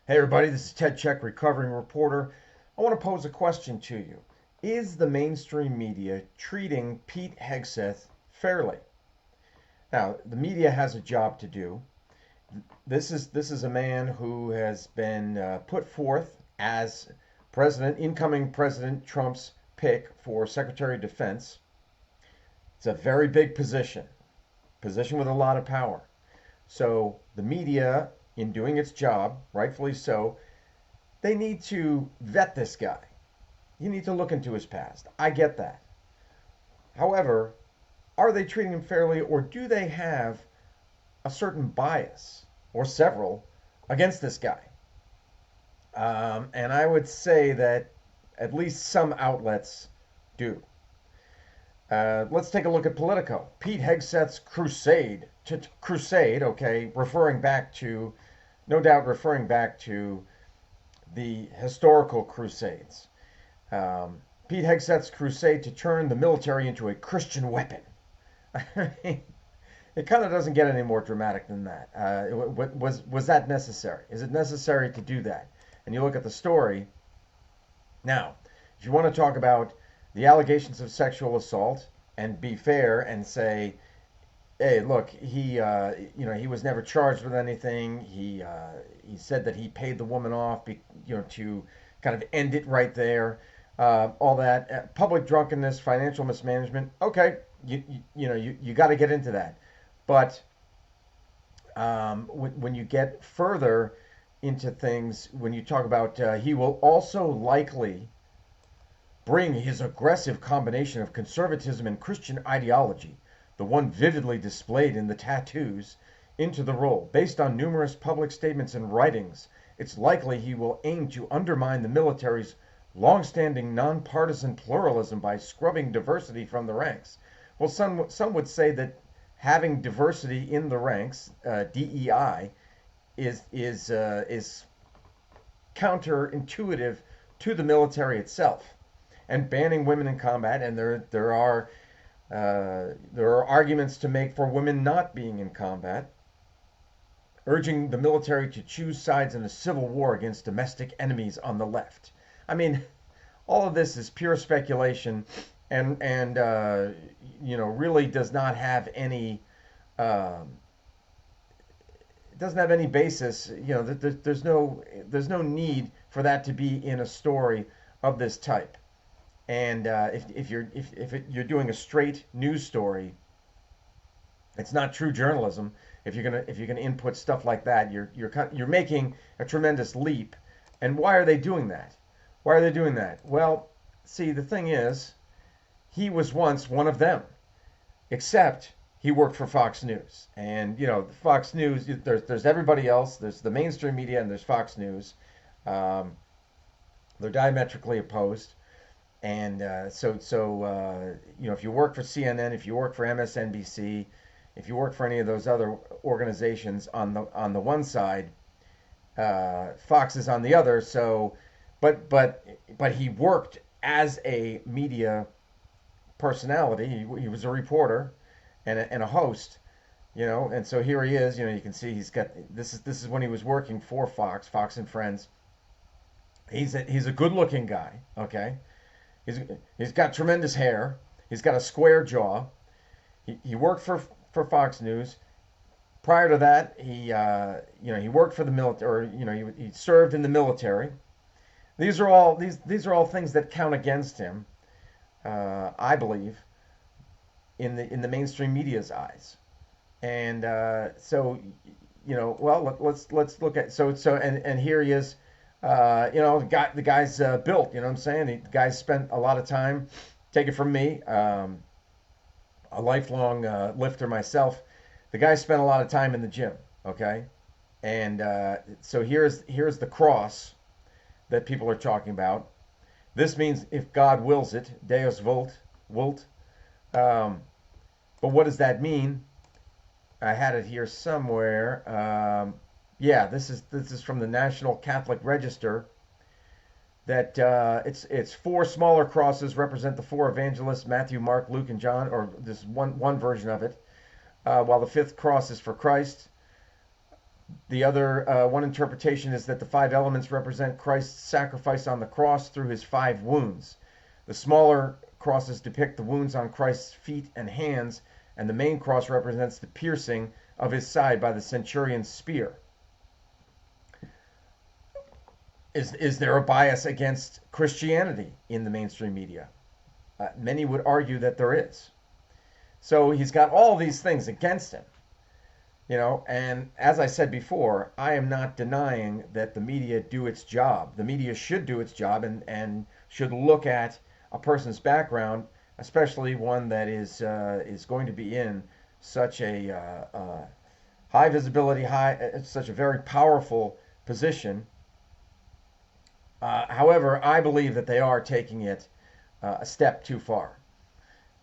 Hey everybody, this is Ted Check, recovering reporter. I want to pose a question to you. Is the mainstream media treating Pete Hegseth fairly? Now, the media has a job to do. This is a man who has been put forth as incoming President Trump's pick for Secretary of Defense. It's a very big position with a lot of power. So the media, in doing its job, rightfully so, they need to vet this guy. You need to look into his past. I get that. However, are they treating him fairly, or do they have a certain bias or several against this guy? And I would say that at least some outlets do. Let's take a look at Politico. Pete Hegseth's crusade, okay, no doubt referring back to the historical crusades. Pete Hegseth's crusade to turn the military into a Christian weapon. It kind of doesn't get any more dramatic than that. Was that necessary? Is it necessary to do that? And you look at the story. Now, if you want to talk about the allegations of sexual assault and be fair and say, hey, look, he was never charged with anything. He said that he paid the woman off, to kind of end it right there. All that public drunkenness, financial mismanagement. Okay, you got to get into that, but when you get further into things, when you talk about he will also likely bring his aggressive combination of conservatism and Christian ideology, the one vividly displayed in the tattoos, into the role. Based on numerous public statements and writings, it's likely he will aim to undermine the military's long-standing nonpartisan pluralism by scrubbing diversity from the ranks. Well, some would say that having diversity in the ranks, DEI, is counterintuitive to the military itself, and banning women in combat. And there are arguments to make for women not being in combat, urging the military to choose sides in a civil war against domestic enemies on the left. I mean, all of this is pure speculation, and really does not have any basis. There's no need for that to be in a story of this type. And if you're doing a straight news story, it's not true journalism. If you're gonna input stuff like that, you're making a tremendous leap. And why are they doing that? Why are they doing that? Well, see, the thing is, he was once one of them, except he worked for Fox News. And Fox News, there's everybody else. There's the mainstream media, and there's Fox News. They're diametrically opposed. And if you work for CNN, if you work for MSNBC, if you work for any of those other organizations on the one side, Fox is on the other. So, but he worked as a media personality. He was a reporter and a host, and so here he is. You can see he's got this is when he was working for Fox and Friends. He's a good-looking guy. Okay. He's got tremendous hair. He's got a square jaw. He worked for Fox News. Prior to that, he worked for the military. Or, he served in the military. These are all things that count against him, I believe, in the mainstream media's eyes. And let's look at and here he is. The guy's built. You know what I'm saying? The guy's spent a lot of time. Take it from me, a lifelong lifter myself. The guy spent a lot of time in the gym. Okay, and so here's the cross that people are talking about. This means if God wills it, Deus vult. But what does that mean? I had it here somewhere. This is from the National Catholic Register. That it's four smaller crosses represent the four evangelists: Matthew, Mark, Luke, and John, or this one version of it. While the fifth cross is for Christ. The other one interpretation is that the five elements represent Christ's sacrifice on the cross through his five wounds. The smaller crosses depict the wounds on Christ's feet and hands, and the main cross represents the piercing of his side by the centurion's spear. Is there a bias against Christianity in the mainstream media? Many would argue that there is. So he's got all these things against him. And as I said before, I am not denying that the media do its job. The media should do its job and should look at a person's background, especially one that is going to be in such a high visibility, such a very powerful position. However, I believe that they are taking it a step too far,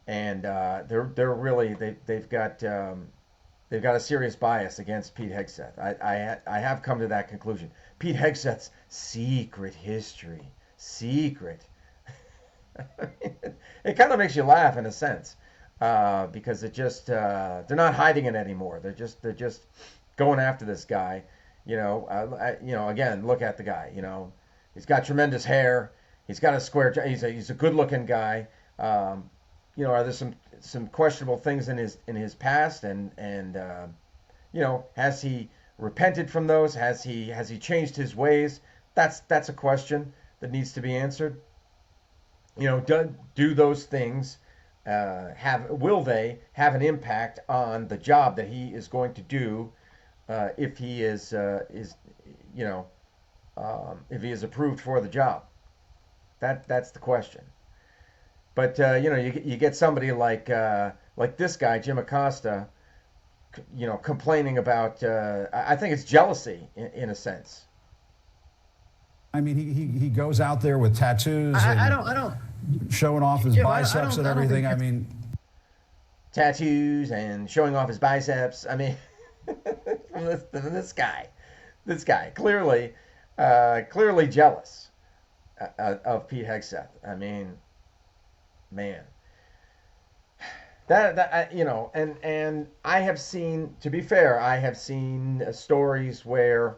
and they're really they've got a serious bias against Pete Hegseth. I have come to that conclusion. Pete Hegseth's secret history, secret. It kind of makes you laugh in a sense, because it just they're not hiding it anymore. They're just going after this guy. Again, look at the guy. He's got tremendous hair. He's got a square. He's a good-looking guy. Are there some questionable things in his past, and has he repented from those? Has he changed his ways? That's a question that needs to be answered. Do those things will they have an impact on the job that he is going to do, if he is if he is approved for the job? That's the question. But you get somebody like this guy, Jim Acosta, complaining about. I think it's jealousy in a sense. I mean, he goes out there with tattoos. I don't showing off his biceps and everything. I mean, tattoos and showing off his biceps. I mean, this guy clearly jealous of Pete Hegseth. I mean, man, and I have seen, to be fair, I have seen stories where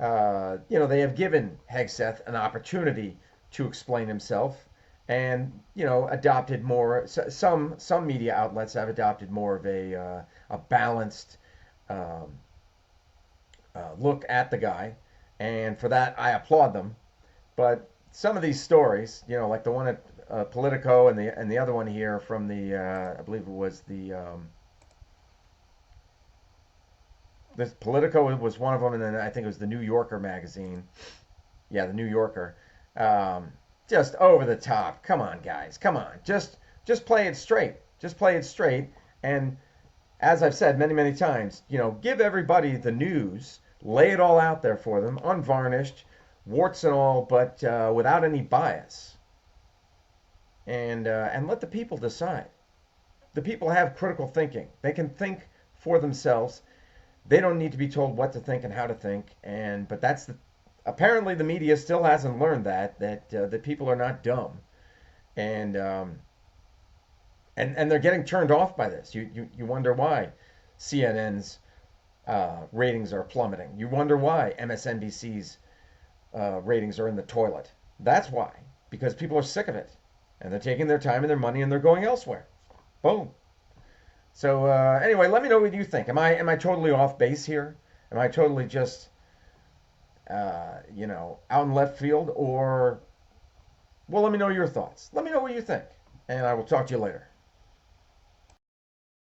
they have given Hegseth an opportunity to explain himself, and adopted more. Some media outlets have adopted more of a balanced look at the guy, and for that I applaud them. But some of these stories, like the one at Politico, and the other one here from the I believe it was this Politico was one of them, and then I think it was the New Yorker magazine. Yeah, the New Yorker. Just over the top. Come on, guys. Come on. Just play it straight. Just play it straight. And as I've said many, many times, give everybody the news. Lay it all out there for them, unvarnished, warts and all, but without any bias. And let the people decide. The people have critical thinking. They can think for themselves. They don't need to be told what to think and how to think. But that's apparently the media still hasn't learned that the people are not dumb, and they're getting turned off by this. You wonder why CNN's ratings are plummeting. You wonder why MSNBC's ratings are in the toilet. That's why, because people are sick of it, and they're taking their time and their money and they're going elsewhere. Boom. So anyway, let me know what you think. Am I totally off base here? Am I totally just out in left field? Or, well, let me know your thoughts. Let me know what you think, and I will talk to you later.